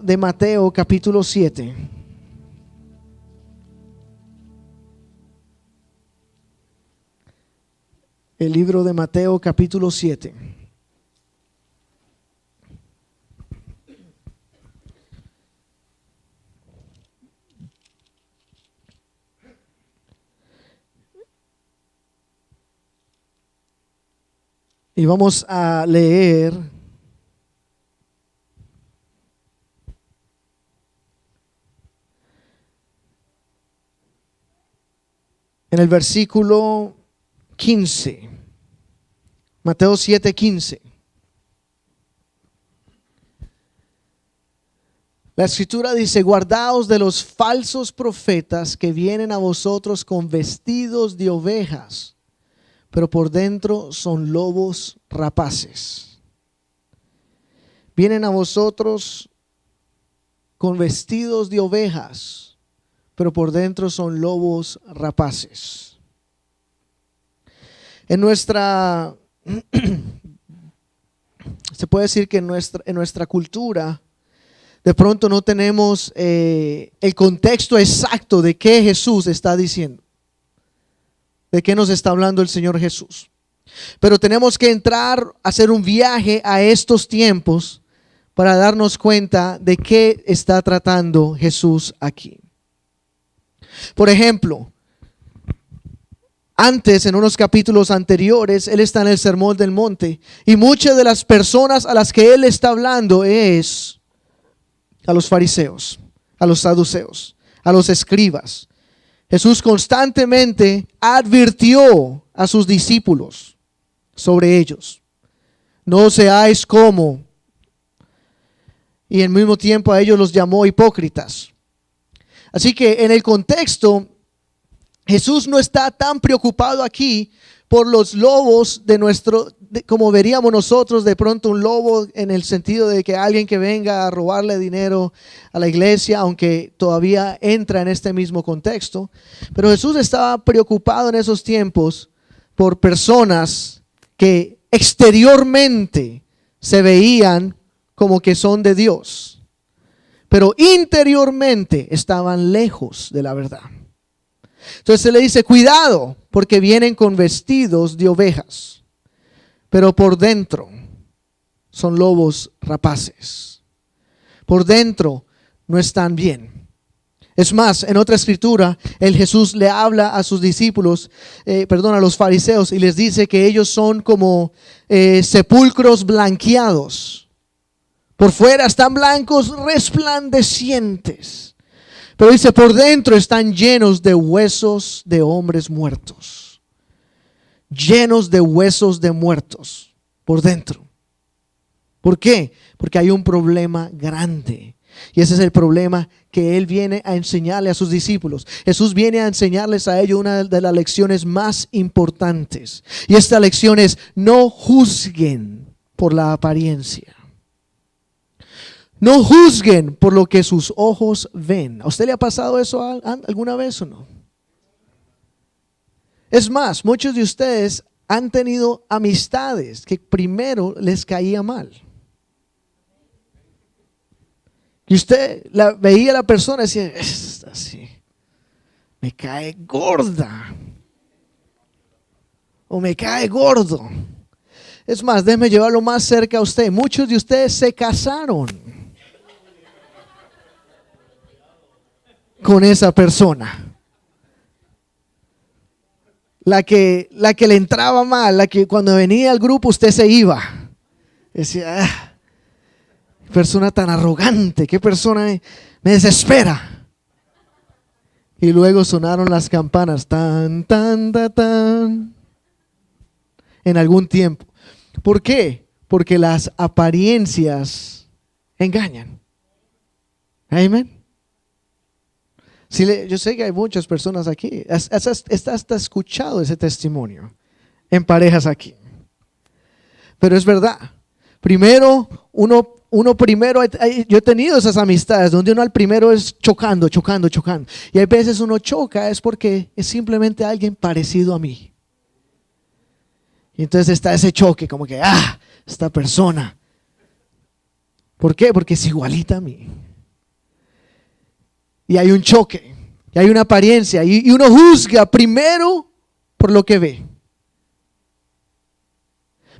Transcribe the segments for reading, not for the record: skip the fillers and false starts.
de Mateo capítulo 7. El libro de Mateo capítulo 7. Y vamos a leer en el versículo 15. Mateo 7:15. La escritura dice: guardaos de los falsos profetas que vienen a vosotros con vestidos de ovejas, pero por dentro son lobos rapaces. Vienen a vosotros con vestidos de ovejas, pero por dentro son lobos rapaces. Se puede decir que en nuestra cultura de pronto no tenemos el contexto exacto de qué Jesús está diciendo, de qué nos está hablando el Señor Jesús. Pero tenemos que entrar, hacer un viaje a estos tiempos para darnos cuenta de qué está tratando Jesús aquí. Por ejemplo, antes, en unos capítulos anteriores, Él está en el Sermón del Monte, y muchas de las personas a las que Él está hablando es a los fariseos, a los saduceos, a los escribas. Jesús constantemente advirtió a sus discípulos sobre ellos. No seáis como. Y al mismo tiempo a ellos los llamó hipócritas. Así que en el contexto, Jesús no está tan preocupado aquí por los lobos como veríamos nosotros de pronto un lobo en el sentido de que alguien que venga a robarle dinero a la iglesia, aunque todavía entra en este mismo contexto. Pero Jesús estaba preocupado en esos tiempos por personas que exteriormente se veían como que son de Dios, pero interiormente estaban lejos de la verdad. Entonces se le dice: cuidado, porque vienen con vestidos de ovejas, pero por dentro son lobos rapaces. Por dentro no están bien. Es más, en otra escritura, el Jesús le habla a sus discípulos, a los fariseos, y les dice que ellos son como sepulcros blanqueados. Por fuera están blancos, resplandecientes. Pero dice, por dentro están llenos de huesos de hombres muertos. Llenos de huesos de muertos por dentro. ¿Por qué? Porque hay un problema grande. Y ese es el problema que Él viene a enseñarle a sus discípulos. Jesús viene a enseñarles a ellos una de las lecciones más importantes. Y esta lección es: no juzguen por la apariencia. No juzguen por lo que sus ojos ven. ¿A usted le ha pasado eso alguna vez o no? Es más, muchos de ustedes han tenido amistades que primero les caía mal. Y usted veía a la persona y decía: esta así, me cae gorda. O me cae gordo. Es más, déjeme llevarlo más cerca a usted. Muchos de ustedes se casaron con esa persona, la que le entraba mal, la que cuando venía al grupo usted se iba. Decía: qué persona tan arrogante, qué persona me desespera. Y luego sonaron las campanas, tan, tan, tan, tan, en algún tiempo. ¿Por qué? Porque las apariencias engañan. Amén. Sí, yo sé que hay muchas personas aquí. Hasta escuchado ese testimonio en parejas aquí. Pero es verdad. Primero, yo he tenido esas amistades donde uno al primero es chocando. Y hay veces uno choca es porque es simplemente alguien parecido a mí. Y entonces está ese choque como que, esta persona. ¿Por qué? Porque es igualita a mí. y hay un choque, y hay una apariencia, y uno juzga primero por lo que ve.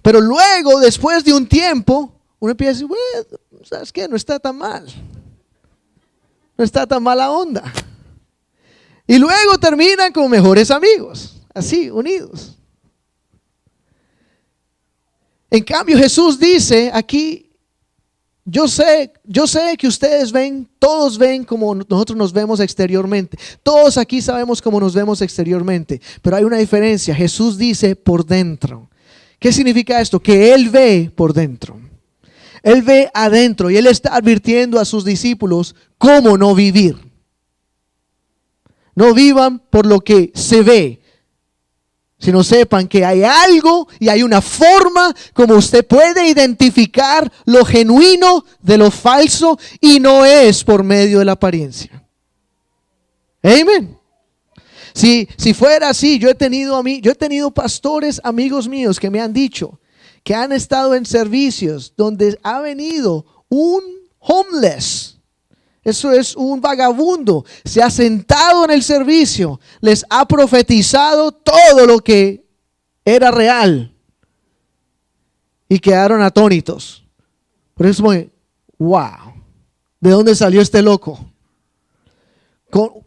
Pero luego, después de un tiempo, uno empieza a decir, bueno, ¿sabes qué? No está tan mal. No está tan mala onda. Y luego terminan como mejores amigos, así, unidos. En cambio, Jesús dice aquí, yo sé que ustedes ven, todos ven como nosotros nos vemos exteriormente. Todos aquí sabemos cómo nos vemos exteriormente. Pero hay una diferencia. Jesús dice por dentro. ¿Qué significa esto? Que Él ve por dentro. Él ve adentro y Él está advirtiendo a sus discípulos cómo no vivir. No vivan por lo que se ve, sino sepan que hay algo y hay una forma como usted puede identificar lo genuino de lo falso, y no es por medio de la apariencia. Amén. Si fuera así, yo he tenido pastores, amigos míos, que me han dicho que han estado en servicios donde ha venido un homeless. Eso es un vagabundo. Se ha sentado en el servicio, les ha profetizado todo lo que era real y quedaron atónitos. Por eso, wow, ¿de dónde salió este loco?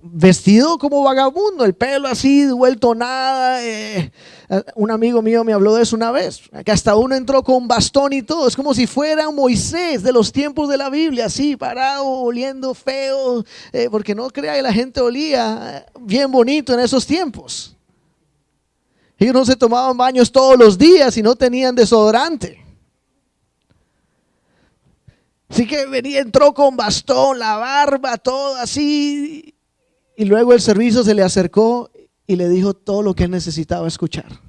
Vestido como vagabundo, el pelo así, vuelto nada. Un amigo mío me habló de eso una vez, que hasta uno entró con bastón y todo. Es como si fuera Moisés de los tiempos de la Biblia, así parado, oliendo feo, porque no crea que la gente olía bien bonito en esos tiempos. Ellos no se tomaban baños todos los días y no tenían desodorante. Así que entró con bastón, la barba, todo así. Y luego el servicio se le acercó y le dijo todo lo que él necesitaba escuchar.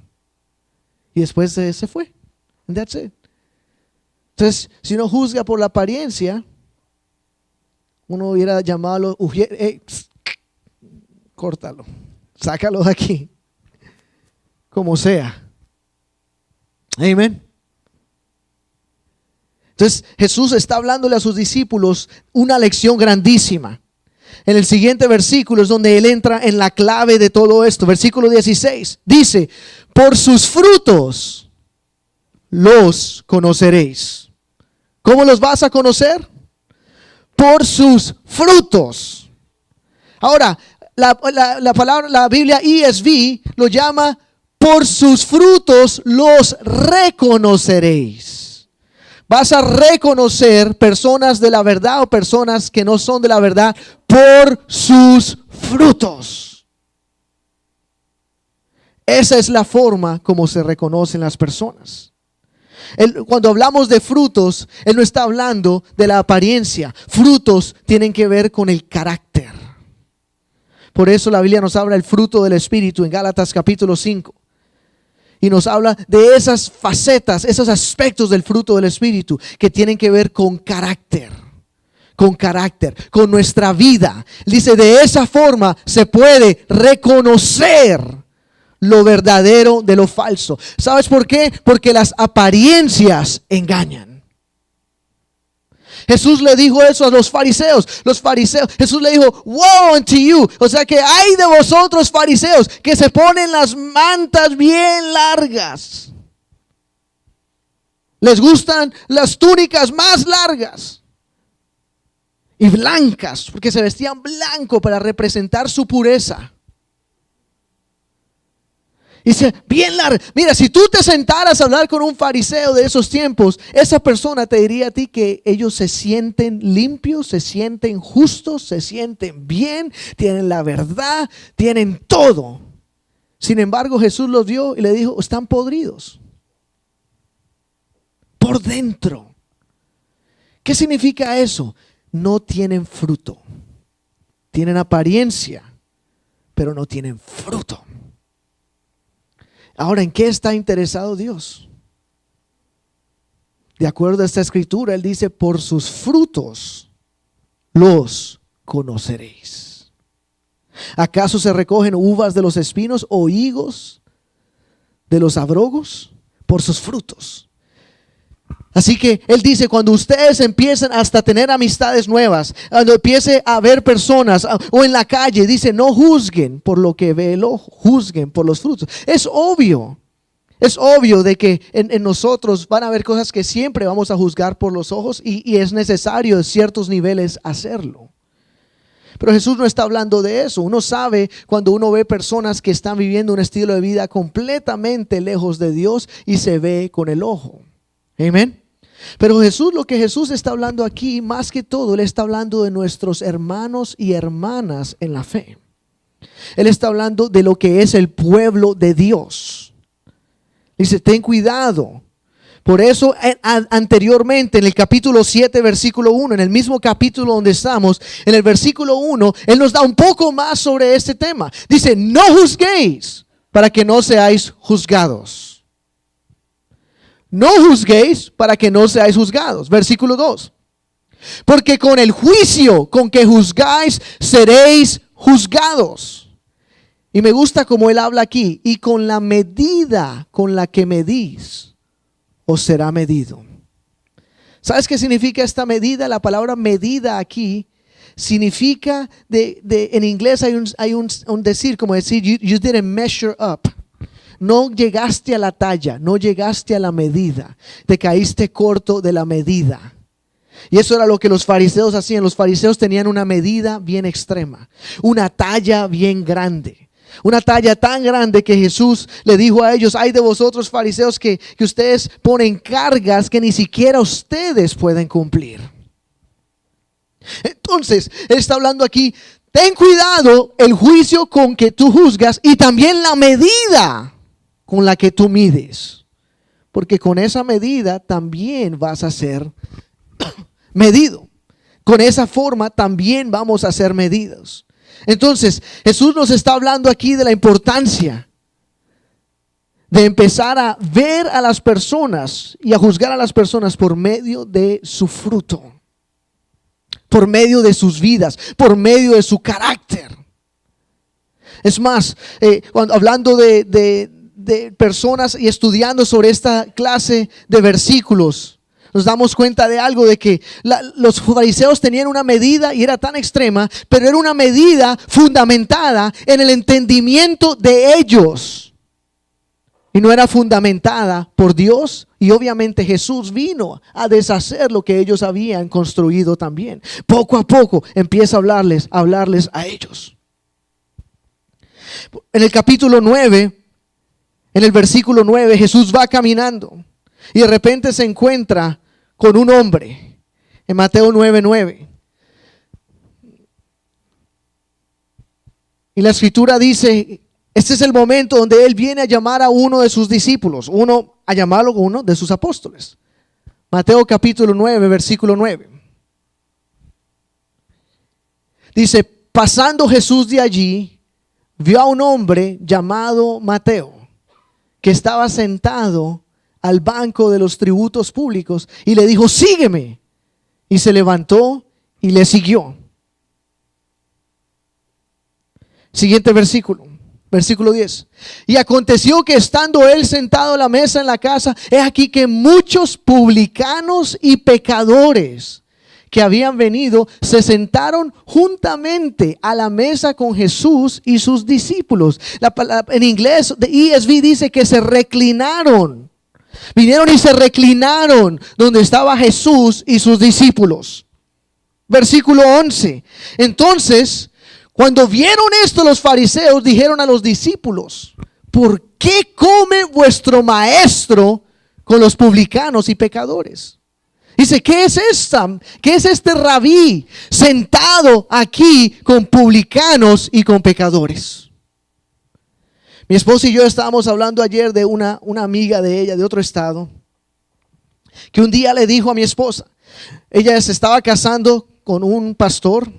Y después se fue. And that's it. Entonces, si uno juzga por la apariencia, uno hubiera llamado, córtalo, sácalo de aquí, como sea. Amén. Entonces Jesús está hablándole a sus discípulos una lección grandísima. En el siguiente versículo es donde Él entra en la clave de todo esto. Versículo 16 dice: por sus frutos los conoceréis. ¿Cómo los vas a conocer? Por sus frutos. Ahora, la palabra, la Biblia ESV lo llama: por sus frutos los reconoceréis. Vas a reconocer personas de la verdad o personas que no son de la verdad por sus frutos. Esa es la forma como se reconocen las personas. Cuando hablamos de frutos, Él no está hablando de la apariencia. Frutos tienen que ver con el carácter. Por eso la Biblia nos habla del fruto del Espíritu en Gálatas capítulo 5. Y nos habla de esas facetas, esos aspectos del fruto del Espíritu que tienen que ver con carácter, con nuestra vida. Dice, de esa forma se puede reconocer lo verdadero de lo falso. ¿Sabes por qué? Porque las apariencias engañan. Jesús le dijo eso a los fariseos. Jesús le dijo, woe unto you. O sea que hay de vosotros fariseos que se ponen las mantas bien largas. Les gustan las túnicas más largas y blancas, porque se vestían blanco para representar su pureza. Dice, bien larga. Mira, si tú te sentaras a hablar con un fariseo de esos tiempos, esa persona te diría a ti que ellos se sienten limpios, se sienten justos, se sienten bien, tienen la verdad, tienen todo. Sin embargo, Jesús los vio y le dijo, están podridos por dentro. ¿Qué significa eso? No tienen fruto. Tienen apariencia, pero no tienen fruto. Ahora, ¿en qué está interesado Dios? De acuerdo a esta escritura, Él dice, por sus frutos los conoceréis. ¿Acaso se recogen uvas de los espinos o higos de los abrojos? Por sus frutos. Así que él dice, cuando ustedes empiecen hasta a tener amistades nuevas, cuando empiece a ver personas o en la calle, dice, no juzguen por lo que ve el ojo, juzguen por los frutos. Es obvio de que en nosotros van a haber cosas que siempre vamos a juzgar por los ojos y es necesario en ciertos niveles hacerlo. Pero Jesús no está hablando de eso. Uno sabe cuando uno ve personas que están viviendo un estilo de vida completamente lejos de Dios y se ve con el ojo. Amén. Pero Jesús, lo que Jesús está hablando aquí, más que todo, Él está hablando de nuestros hermanos y hermanas en la fe. Él está hablando de lo que es el pueblo de Dios. Dice, ten cuidado. Por eso anteriormente en el capítulo 7 versículo 1, en el mismo capítulo donde estamos, en el versículo 1, Él nos da un poco más sobre este tema. Dice, no juzguéis para que no seáis juzgados. No juzguéis para que no seáis juzgados. Versículo 2. Porque con el juicio con que juzgáis seréis juzgados. Y me gusta como él habla aquí. Y con la medida con la que medís, os será medido. ¿Sabes qué significa esta medida? La palabra medida aquí significa, en inglés hay un decir, como decir, you didn't measure up. No llegaste a la talla, no llegaste a la medida, te caíste corto de la medida. Y eso era lo que los fariseos hacían. Los fariseos tenían una medida bien extrema, una talla bien grande. Una talla tan grande que Jesús le dijo a ellos, ay de vosotros fariseos que ustedes ponen cargas que ni siquiera ustedes pueden cumplir. Entonces, Él está hablando aquí, ten cuidado el juicio con que tú juzgas y también la medida con la que tú mides. Porque con esa medida también vas a ser medido. Con esa forma también vamos a ser medidos. Entonces, Jesús nos está hablando aquí de la importancia de empezar a ver a las personas y a juzgar a las personas por medio de su fruto, por medio de sus vidas, por medio de su carácter. Es más, hablando de personas y estudiando sobre esta clase de versículos, nos damos cuenta de algo, de que los fariseos tenían una medida y era tan extrema, pero era una medida fundamentada en el entendimiento de ellos y no era fundamentada por Dios. Y obviamente Jesús vino a deshacer lo que ellos habían construido también. Poco a poco empieza a hablarles a ellos. En el capítulo 9, en el versículo 9, Jesús va caminando y de repente se encuentra con un hombre en Mateo 9:9. Y la escritura dice, este es el momento donde Él viene a llamar a uno de sus discípulos, a llamarlo uno de sus apóstoles. Mateo capítulo 9, versículo 9. Dice, pasando Jesús de allí, vio a un hombre llamado Mateo, que estaba sentado al banco de los tributos públicos y le dijo, sígueme. Y se levantó y le siguió. Siguiente versículo, versículo 10. Y aconteció que estando él sentado a la mesa en la casa, he aquí que muchos publicanos y pecadores que habían venido se sentaron juntamente a la mesa con Jesús y sus discípulos. En inglés, de ESV dice que se reclinaron. Vinieron y se reclinaron donde estaba Jesús y sus discípulos. Versículo 11. Entonces, cuando vieron esto, los fariseos dijeron a los discípulos, ¿por qué come vuestro maestro con los publicanos y pecadores? Dice, ¿qué es esta? ¿Qué es este rabí sentado aquí con publicanos y con pecadores? Mi esposa y yo estábamos hablando ayer de una amiga de ella de otro estado, que un día le dijo a mi esposa, ella se estaba casando con un pastor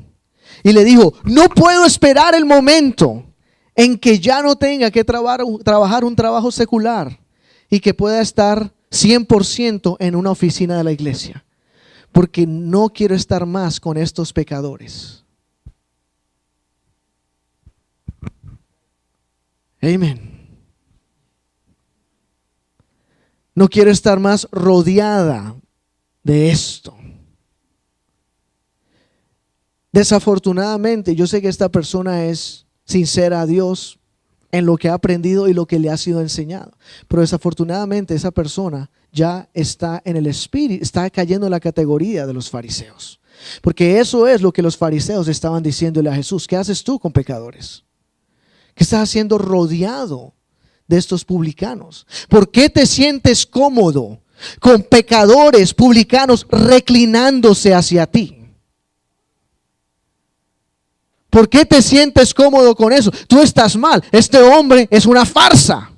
y le dijo, no puedo esperar el momento en que ya no tenga que trabajar un trabajo secular y que pueda estar 100% en una oficina de la iglesia, porque no quiero estar más con estos pecadores. Amén. No quiero estar más rodeada de esto. Desafortunadamente, yo sé que esta persona es sincera a Dios en lo que ha aprendido y lo que le ha sido enseñado, pero desafortunadamente esa persona ya está en el espíritu, está cayendo en la categoría de los fariseos, porque eso es lo que los fariseos estaban diciéndole a Jesús. ¿Qué haces tú con pecadores? ¿Qué estás haciendo rodeado de estos publicanos? ¿Por qué te sientes cómodo con pecadores, publicanos reclinándose hacia ti? ¿Por qué te sientes cómodo con eso? Tú estás mal. Este hombre es una farsa.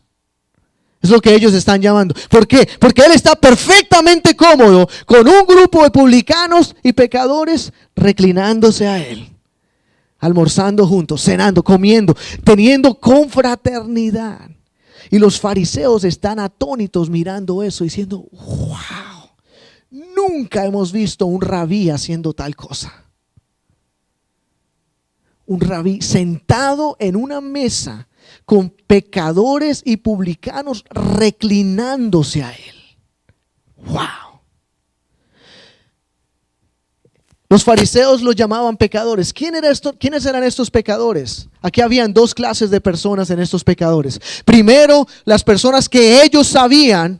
Es lo que ellos están llamando. ¿Por qué? Porque él está perfectamente cómodo con un grupo de publicanos y pecadores reclinándose a él, almorzando juntos, cenando, comiendo, teniendo confraternidad. Y los fariseos están atónitos mirando eso, diciendo: wow, nunca hemos visto un rabí haciendo tal cosa. Un rabí sentado en una mesa con pecadores y publicanos reclinándose a él. Wow. Los fariseos los llamaban pecadores. ¿Quiénes eran estos pecadores? Aquí habían dos clases de personas en estos pecadores. Primero, las personas que ellos sabían,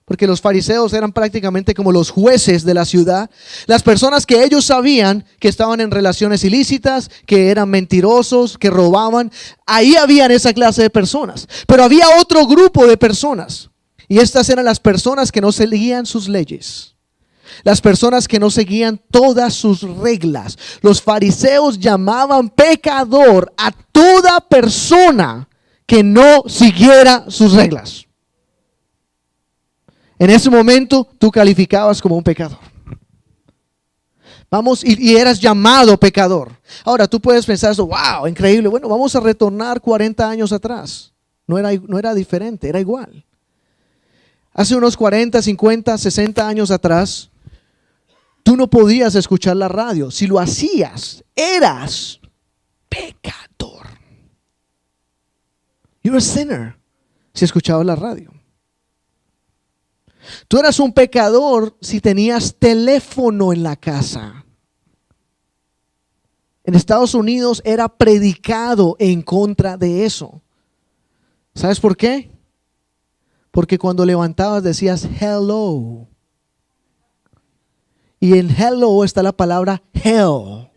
porque los fariseos eran prácticamente como los jueces de la ciudad. Las personas que ellos sabían que estaban en relaciones ilícitas, que eran mentirosos, que robaban. Ahí habían esa clase de personas. Pero había otro grupo de personas. Y estas eran las personas que no seguían sus leyes. Las personas que no seguían todas sus reglas. Los fariseos llamaban pecador a toda persona que no siguiera sus reglas. En ese momento tú calificabas como un pecador. Vamos, y eras llamado pecador. Ahora tú puedes pensar eso: wow, increíble. Bueno, vamos a retornar 40 años atrás. No era diferente, era igual. Hace unos 40, 50, 60 años atrás, tú no podías escuchar la radio. Si lo hacías, eras pecador. You're a sinner si escuchabas la radio. Tú eras un pecador si tenías teléfono en la casa. En Estados Unidos era predicado en contra de eso. ¿Sabes por qué? Porque cuando levantabas decías hello. Y en hello está la palabra hell.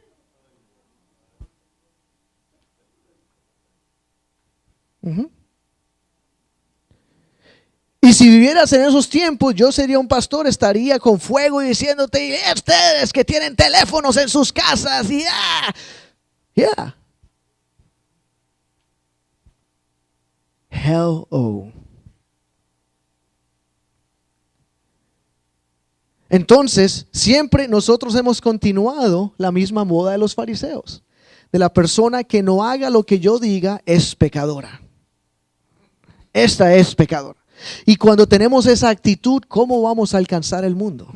Y si vivieras en esos tiempos, yo sería un pastor, estaría con fuego y diciéndote: ustedes que tienen teléfonos en sus casas, y yeah. Hello. Entonces, siempre nosotros hemos continuado la misma moda de los fariseos. De la persona que no haga lo que yo diga es pecadora. Esta es pecadora. Y cuando tenemos esa actitud, ¿cómo vamos a alcanzar el mundo?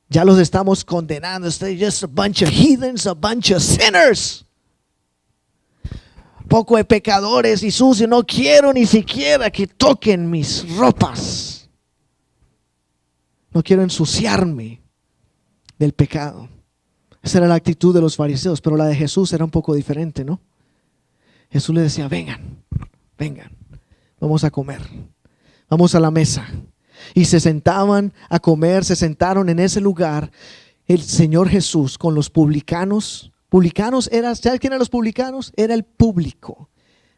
Ya los estamos condenando. They're just a bunch of heathens, a bunch of sinners. Poco de pecadores y sucios. No quiero ni siquiera que toquen mis ropas. No quiero ensuciarme del pecado. Esa era la actitud de los fariseos, pero la de Jesús era un poco diferente, ¿no? Jesús le decía: vengan, vamos a comer, vamos a la mesa. Y se sentaban a comer, se sentaron en ese lugar el Señor Jesús con los publicanos. Publicanos era, ¿sabes quién eran los publicanos? Era el público,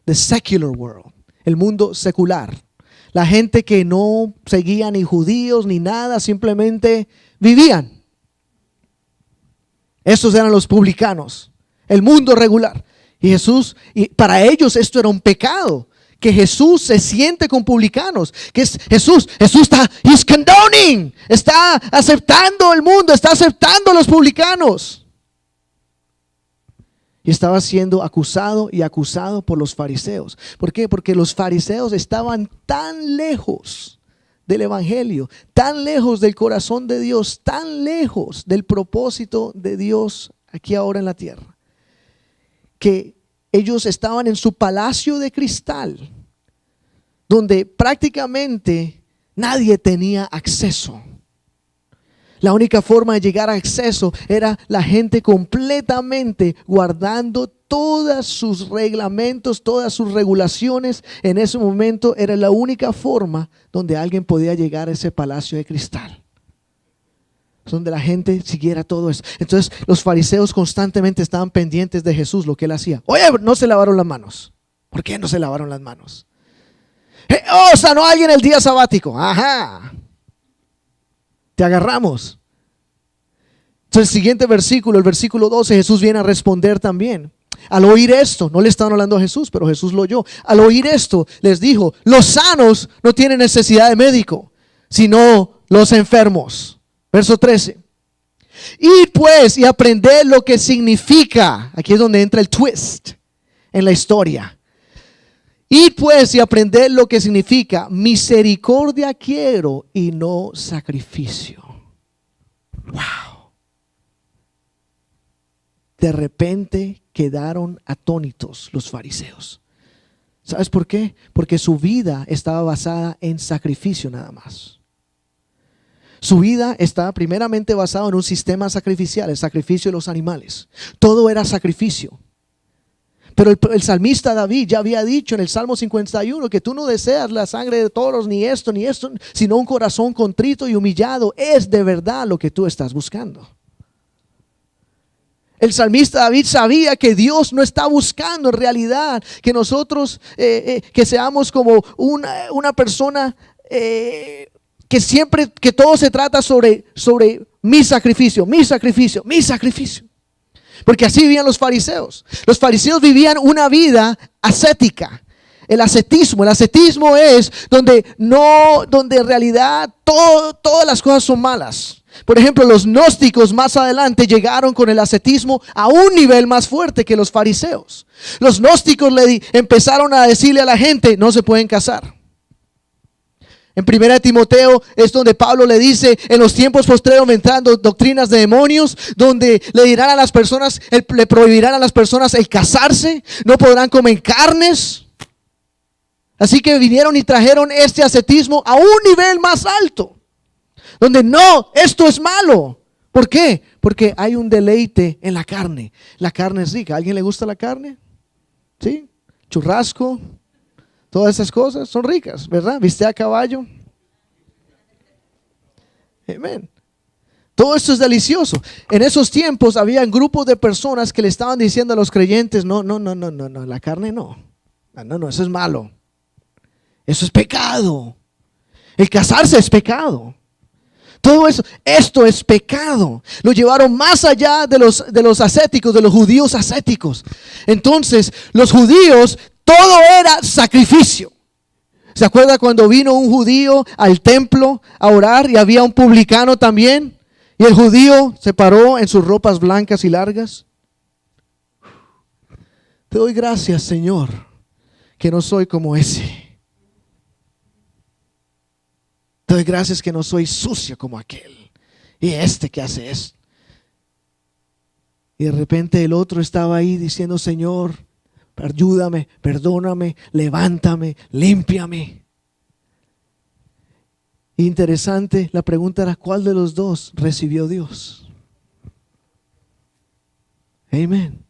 the secular world, el mundo secular. La gente que no seguía ni judíos ni nada, simplemente vivían. Estos eran los publicanos, el mundo regular. Y Jesús, y para ellos esto era un pecado, que Jesús se siente con publicanos, que es Jesús he's condoning, está aceptando el mundo, está aceptando a los publicanos. Y estaba siendo acusado y acusado por los fariseos. ¿Por qué? Porque los fariseos estaban tan lejos del evangelio, tan lejos del corazón de Dios, tan lejos del propósito de Dios aquí ahora en la tierra, que ellos estaban en su palacio de cristal, donde prácticamente Nadie tenía acceso. La única forma de llegar a acceso era la gente completamente guardando todos sus reglamentos, todas sus regulaciones. En ese momento era la única forma donde alguien podía llegar a ese palacio de cristal, donde la gente siguiera todo eso. Entonces los fariseos constantemente estaban pendientes de Jesús, lo que él hacía. Oye, no se lavaron las manos. ¿Por qué no se lavaron las manos? Sanó a alguien el día sabático. Ajá. Te agarramos. Entonces el siguiente versículo, el versículo 12, Jesús viene a responder también. Al oír esto, no le estaban hablando a Jesús, pero Jesús lo oyó. Al oír esto, les dijo: los sanos no tienen necesidad de médico, sino los enfermos. Verso 13. Id pues y aprended lo que significa. Aquí es donde entra el twist en la historia. Id pues y aprended lo que significa: misericordia quiero y no sacrificio. Wow. De repente quedaron atónitos los fariseos. ¿Sabes por qué? Porque su vida estaba basada en sacrificio nada más. Su vida estaba primeramente basada en un sistema sacrificial, el sacrificio de los animales. Todo era sacrificio. Pero el salmista David ya había dicho en el Salmo 51 que tú no deseas la sangre de toros, ni esto, sino un corazón contrito y humillado. Es de verdad lo que tú estás buscando. El salmista David sabía que Dios no está buscando en realidad que nosotros que seamos como una persona que siempre, que todo se trata sobre mi sacrificio, mi sacrificio, mi sacrificio. Porque así vivían los fariseos. Los fariseos vivían una vida ascética. El ascetismo es donde en realidad todas las cosas son malas. Por ejemplo, los gnósticos más adelante llegaron con el ascetismo a un nivel más fuerte que los fariseos. Los gnósticos empezaron a decirle a la gente: no se pueden casar. En 1 Timoteo es donde Pablo le dice: en los tiempos postreros vendrán doctrinas de demonios, donde le dirán a las personas, le prohibirán a las personas el casarse, no podrán comer carnes. Así que vinieron y trajeron este ascetismo a un nivel más alto, donde no, esto es malo. ¿Por qué? Porque hay un deleite en la carne. La carne es rica. ¿A alguien le gusta la carne? ¿Sí? Churrasco. Todas esas cosas son ricas, ¿verdad? ¿Viste a caballo? Amén. Todo esto es delicioso. En esos tiempos había grupos de personas que le estaban diciendo a los creyentes: no, la carne no, eso es malo. Eso es pecado. El casarse es pecado. Todo eso, esto es pecado. Lo llevaron más allá de los ascéticos, de los judíos ascéticos. Entonces, los judíos, todo era sacrificio. ¿Se acuerda cuando vino un judío al templo a orar y había un publicano también? Y el judío se paró en sus ropas blancas y largas. Te doy gracias, Señor, que no soy como ese. Te doy gracias que no soy sucio como aquel. Y este que hace esto. Y de repente el otro estaba ahí diciendo: Señor, ayúdame, perdóname, levántame, límpiame. Interesante, la pregunta era: ¿cuál de los dos recibió Dios? Amén.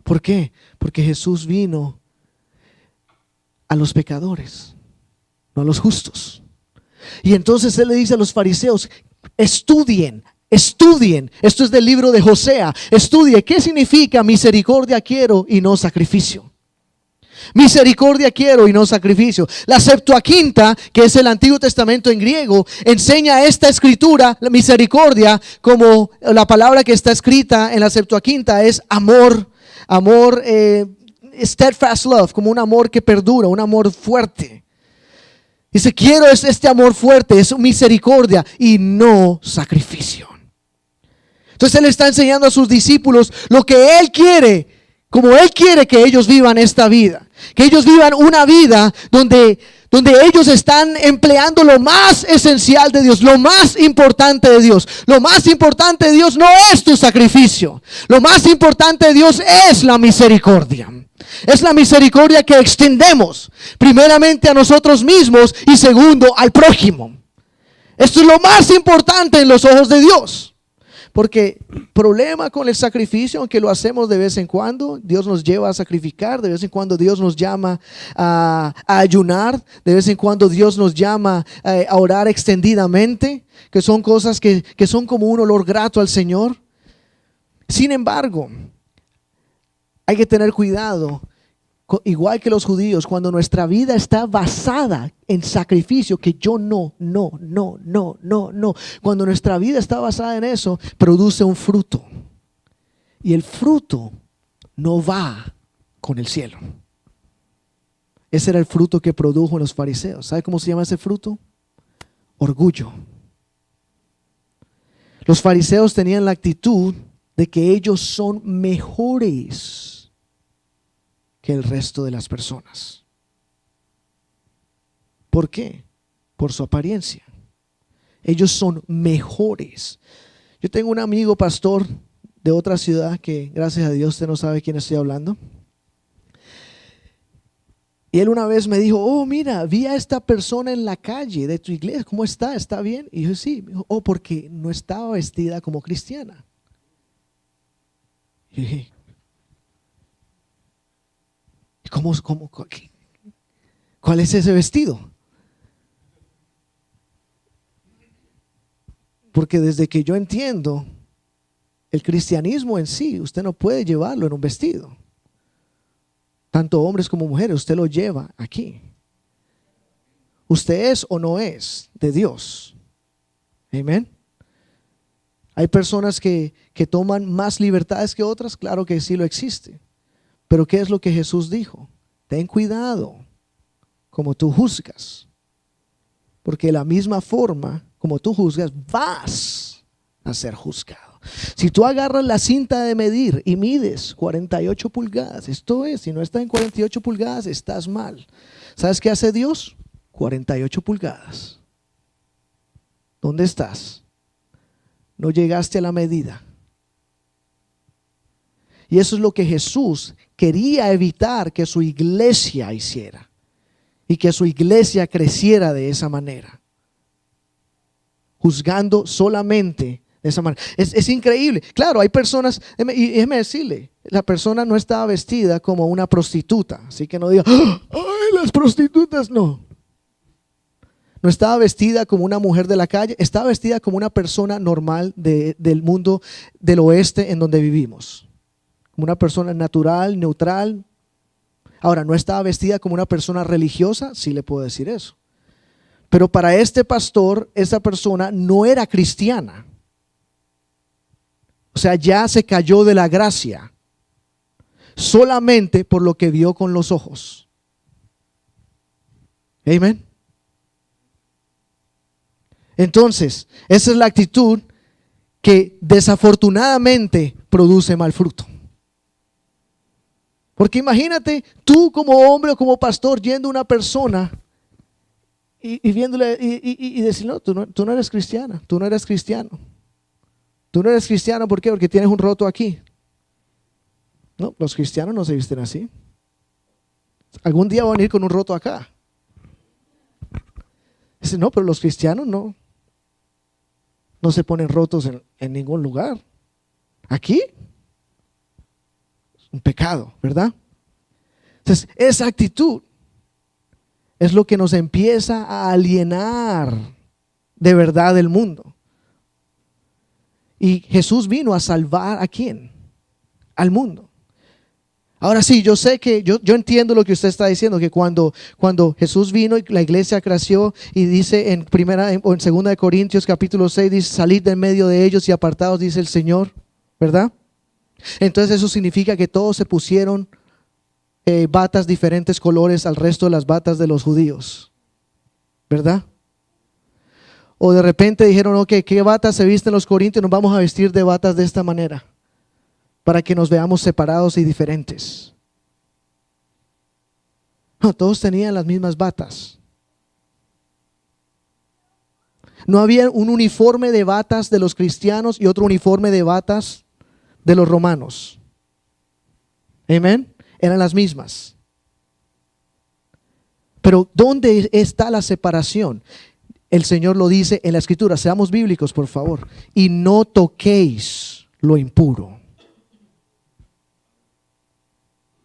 ¿Por qué? Porque Jesús vino a los pecadores, no a los justos. Y entonces Él le dice a los fariseos: estudien. Esto es del libro de Hosea. Estudie qué significa misericordia quiero y no sacrificio. Misericordia quiero y no sacrificio. La Septuaginta, que es el Antiguo Testamento en griego, enseña esta escritura, la misericordia, como la palabra que está escrita en la Septuaginta es amor, steadfast love, como un amor que perdura, un amor fuerte. Dice: quiero es este amor fuerte, es misericordia y no sacrificio. Entonces Él está enseñando a sus discípulos lo que Él quiere, como Él quiere que ellos vivan esta vida. Que ellos vivan una vida donde ellos están empleando lo más esencial de Dios, lo más importante de Dios. Lo más importante de Dios no es tu sacrificio. Lo más importante de Dios es la misericordia. Es la misericordia que extendemos primeramente a nosotros mismos y segundo al prójimo. Esto es lo más importante en los ojos de Dios. Porque problema con el sacrificio, aunque lo hacemos de vez en cuando, Dios nos lleva a sacrificar, de vez en cuando Dios nos llama a ayunar, de vez en cuando Dios nos llama a orar extendidamente, que son cosas que son como un olor grato al Señor. Sin embargo, hay que tener cuidado. Igual que los judíos, cuando nuestra vida está basada en sacrificio, que yo no. Cuando nuestra vida está basada en eso, produce un fruto. Y el fruto no va con el cielo. Ese era el fruto que produjo en los fariseos. ¿Sabe cómo se llama ese fruto? Orgullo. Los fariseos tenían la actitud de que ellos son mejores que el resto de las personas. ¿Por qué? Por su apariencia. Ellos son mejores. Yo tengo un amigo pastor de otra ciudad que, gracias a Dios, usted no sabe quién estoy hablando. Y él una vez me dijo, oh, mira, vi a esta persona en la calle de tu iglesia, ¿cómo está? ¿Está bien? Y yo sí. Me dijo, oh, porque no estaba vestida como cristiana. Y dije, ¿cuál es ese vestido? Porque desde que yo entiendo el cristianismo en sí, usted no puede llevarlo en un vestido. Tanto hombres como mujeres, usted lo lleva aquí. Usted es o no es de Dios. Amén. Hay personas que toman más libertades que otras, claro que sí lo existe. Pero ¿qué es lo que Jesús dijo? Ten cuidado como tú juzgas. Porque de la misma forma como tú juzgas, vas a ser juzgado. Si tú agarras la cinta de medir y mides 48 pulgadas, esto es, si no está en 48 pulgadas, estás mal. ¿Sabes qué hace Dios? 48 pulgadas. ¿Dónde estás? No llegaste a la medida. Y eso es lo que Jesús quería evitar que su iglesia hiciera. Y que su iglesia creciera de esa manera. Juzgando solamente de esa manera. Es increíble. Claro, hay personas, y déjeme decirle, la persona no estaba vestida como una prostituta. Así que no diga, ¡ay, las prostitutas! No. No estaba vestida como una mujer de la calle. Estaba vestida como una persona normal del mundo del oeste en donde vivimos. Como una persona natural, neutral. Ahora, no estaba vestida como una persona religiosa, sí le puedo decir eso. Pero para este pastor, esa persona no era cristiana. O sea, ya se cayó de la gracia. Solamente por lo que vio con los ojos. Amén. Entonces, esa es la actitud que desafortunadamente produce mal fruto. Porque imagínate tú como hombre o como pastor yendo a una persona y viéndole y decir, no, tú no eres cristiana, tú no eres cristiano. Tú no eres cristiano, ¿por qué? Porque tienes un roto aquí. No, los cristianos no se visten así. Algún día van a ir con un roto acá. Dice, no, pero los cristianos no se ponen rotos en ningún lugar. Aquí es un pecado, ¿verdad? Entonces, esa actitud es lo que nos empieza a alienar de verdad del mundo. Y Jesús vino a salvar ¿a quién? Al mundo. Ahora sí, yo sé que yo entiendo lo que usted está diciendo, que cuando Jesús vino y la iglesia creció y dice en segunda de Corintios capítulo 6, dice, salid de en medio de ellos y apartados, dice el Señor, ¿verdad? Entonces eso significa que todos se pusieron batas diferentes colores al resto de las batas de los judíos, ¿verdad? O de repente dijeron, ok, ¿qué batas se visten los corintios? Nos vamos a vestir de batas de esta manera, para que nos veamos separados y diferentes. No, todos tenían las mismas batas. No había un uniforme de batas de los cristianos y otro uniforme de batas de los romanos. Amén. Eran las mismas. Pero ¿dónde está la separación? El Señor lo dice en la Escritura. Seamos bíblicos, por favor. Y no toquéis lo impuro.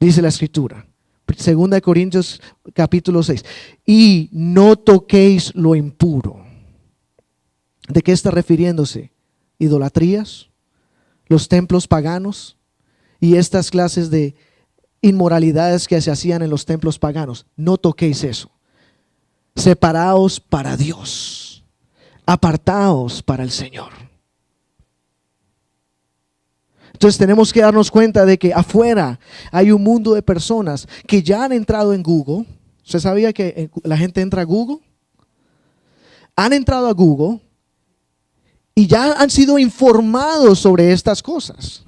Dice la Escritura. 2 Corintios capítulo 6. Y no toquéis lo impuro. ¿De qué está refiriéndose? Idolatrías, los templos paganos y estas clases de inmoralidades que se hacían en los templos paganos. No toquéis eso. Separaos para Dios. Apartaos para el Señor. Entonces tenemos que darnos cuenta de que afuera hay un mundo de personas que ya han entrado en Google. ¿Usted sabía que la gente entra a Google? Han entrado a Google y ya han sido informados sobre estas cosas.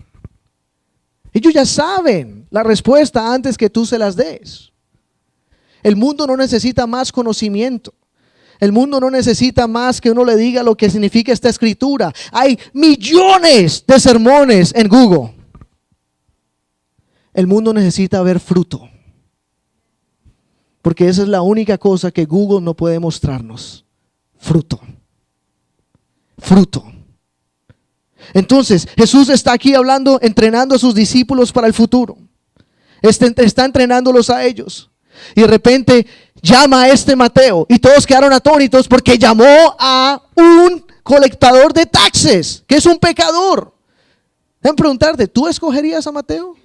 Ellos ya saben la respuesta antes que tú se las des. El mundo no necesita más conocimiento. El mundo no necesita más que uno le diga lo que significa esta escritura. Hay millones de sermones en Google. El mundo necesita ver fruto. Porque esa es la única cosa que Google no puede mostrarnos. Fruto. Fruto. Entonces, Jesús está aquí hablando, entrenando a sus discípulos para el futuro. Está entrenándolos a ellos. Y de repente llama a Mateo. Y todos quedaron atónitos porque llamó a un colectador de taxes, que es un pecador. Déjame preguntarte, ¿tú escogerías a Mateo?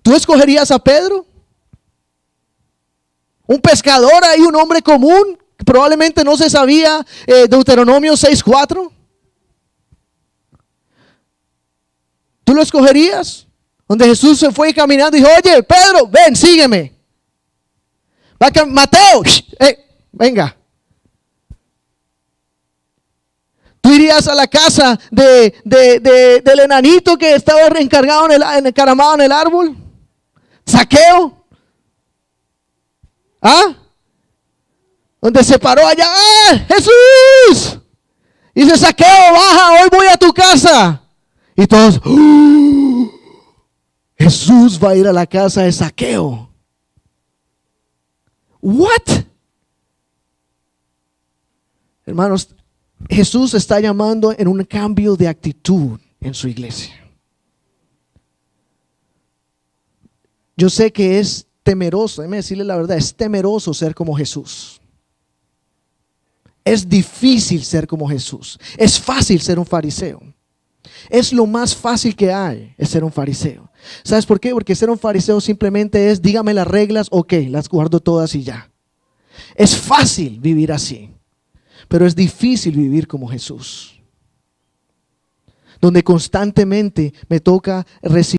¿Tú escogerías a Pedro? Un pescador ahí, un hombre común. Probablemente no se sabía Deuteronomio 6:4. ¿Tú lo escogerías? Donde Jesús se fue caminando y dijo, oye, Pedro, ven, sígueme. Mateo, venga. Tú irías a la casa del enanito que estaba encargado encaramado en el árbol. Zaqueo. ¿Ah? Donde se paró allá, ¡ah, Jesús! Y dice, Zaqueo, baja, hoy voy a tu casa. Y todos, ¡oh! Jesús va a ir a la casa de Zaqueo. ¿What? Hermanos, Jesús está llamando en un cambio de actitud en su iglesia. Yo sé que es temeroso, déjeme decirle la verdad, es temeroso ser como Jesús. Es difícil ser como Jesús. Es fácil ser un fariseo. Es lo más fácil que hay, es ser un fariseo. ¿Sabes por qué? Porque ser un fariseo simplemente es, dígame las reglas, ok, las guardo todas y ya. Es fácil vivir así, pero es difícil vivir como Jesús. Donde constantemente me toca recibir